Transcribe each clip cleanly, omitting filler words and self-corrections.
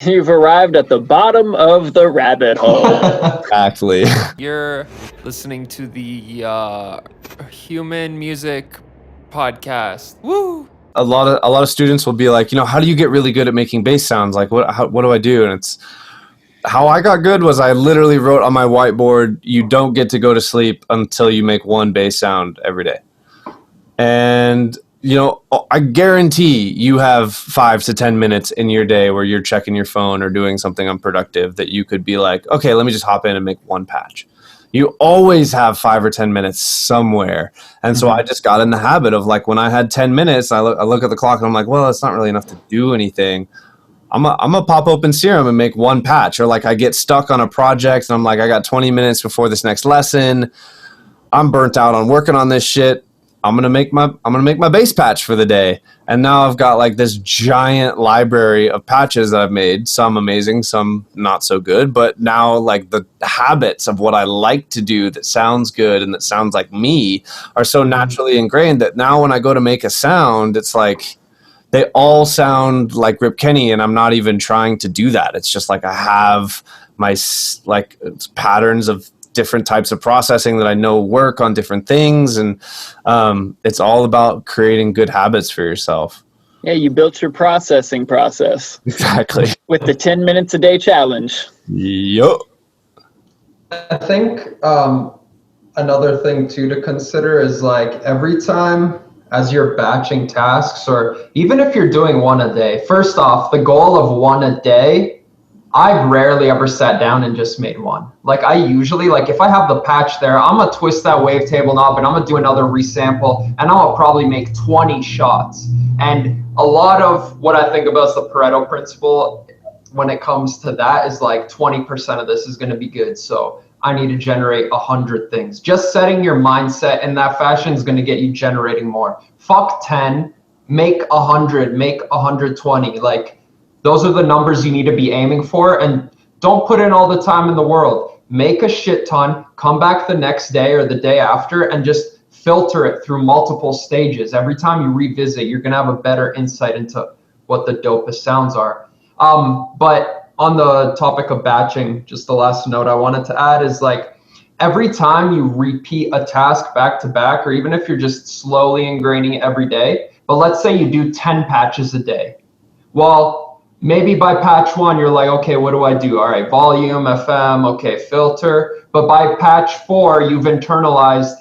You've arrived at the bottom of the rabbit hole. Exactly. You're listening to the Human Music Podcast. Woo! A lot of students will be like, how do you get really good at making bass sounds? Like, what do I do? And it's how I got good was I literally wrote on my whiteboard, you don't get to go to sleep until you make one bass sound every day. And I guarantee you have 5 to 10 minutes in your day where you're checking your phone or doing something unproductive that you could be like, okay, let me just hop in and make one patch. You always have 5 or 10 minutes somewhere. And so I just got in the habit of like, when I had 10 minutes, I look at the clock and I'm like, well, it's not really enough to do anything. I'm gonna pop open Serum and make one patch. Or like I get stuck on a project and I'm like, I got 20 minutes before this next lesson. I'm burnt out on working on this shit. I'm gonna make my bass patch for the day, and now I've got like this giant library of patches that I've made. Some amazing, some not so good. But now, like the habits of what I like to do that sounds good and that sounds like me are so naturally ingrained that now when I go to make a sound, it's like they all sound like Rip Kenny, and I'm not even trying to do that. It's just like I have my patterns of different types of processing that I know work on different things, and it's all about creating good habits for yourself. Yeah, you built your processing process. Exactly. With the 10 minutes a day challenge. Yup. I think another thing too to consider is like every time as you're batching tasks, or even if you're doing one a day, first off, the goal of one a day, I've rarely ever sat down and just made one. Like I usually, like if I have the patch there, I'm gonna twist that wavetable knob and I'm gonna do another resample and I'm gonna probably make 20 shots. And a lot of what I think about is the Pareto principle when it comes to that is like 20% of this is gonna be good. So I need to generate 100 things. Just setting your mindset in that fashion is gonna get you generating more. Fuck 10, make 100, make 120. Like, those are the numbers you need to be aiming for, and don't put in all the time in the world. Make a shit ton, come back the next day or the day after, and just filter it through multiple stages. Every time you revisit, you're gonna have a better insight into what the dopest sounds are. But on the topic of batching, just the last note I wanted to add is like, every time you repeat a task back to back, or even if you're just slowly ingraining it every day, but let's say you do 10 patches a day. Well, maybe by patch 1, you're like, okay, what do I do? All right, volume, FM, okay, filter. But by patch 4, you've internalized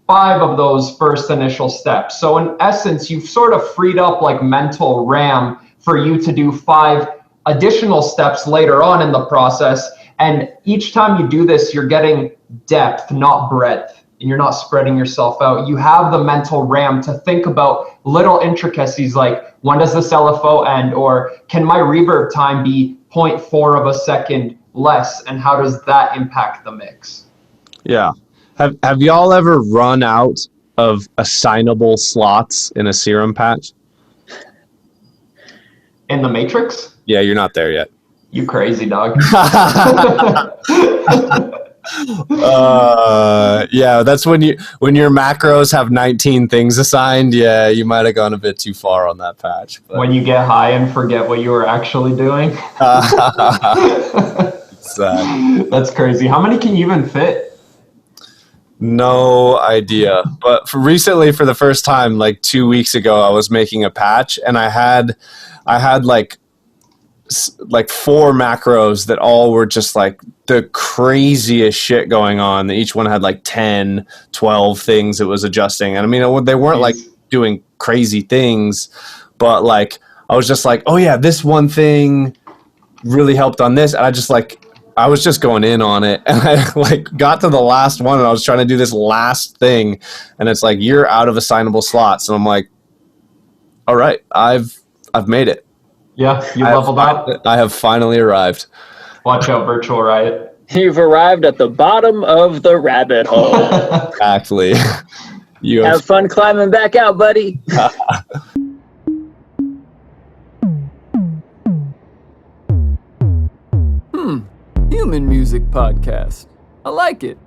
5 of those first initial steps. So in essence, you've sort of freed up like mental RAM for you to do 5 additional steps later on in the process. And each time you do this, you're getting depth, not breadth. And you're not spreading yourself out. You have the mental RAM to think about little intricacies like, when does this LFO end? Or can my reverb time be 0.4 of a second less? And how does that impact the mix? Yeah. Have y'all ever run out of assignable slots in a Serum patch? In the Matrix? Yeah, you're not there yet. You crazy dog. Yeah, that's when your macros have 19 things assigned. Yeah, you might have gone a bit too far on that patch. But. When you get high and forget what you were actually doing. Exactly. That's crazy. How many can you even fit? No idea. But recently, for the first time, like 2 weeks ago, I was making a patch, and I had like 4 macros that all were just like the craziest shit going on. Each one had like 10, 12 things it was adjusting. And I mean, they weren't like doing crazy things, but like, I was just like, oh yeah, this one thing really helped on this. And I was just going in on it. And I like got to the last one and I was trying to do this last thing. And it's like, you're out of assignable slots. And I'm like, all right, I've made it. Yeah, you leveled up. I have finally arrived. Watch out, Virtual Riot. You've arrived at the bottom of the rabbit hole. Exactly. You have fun climbing back out, buddy. Human Music Podcast. I like it.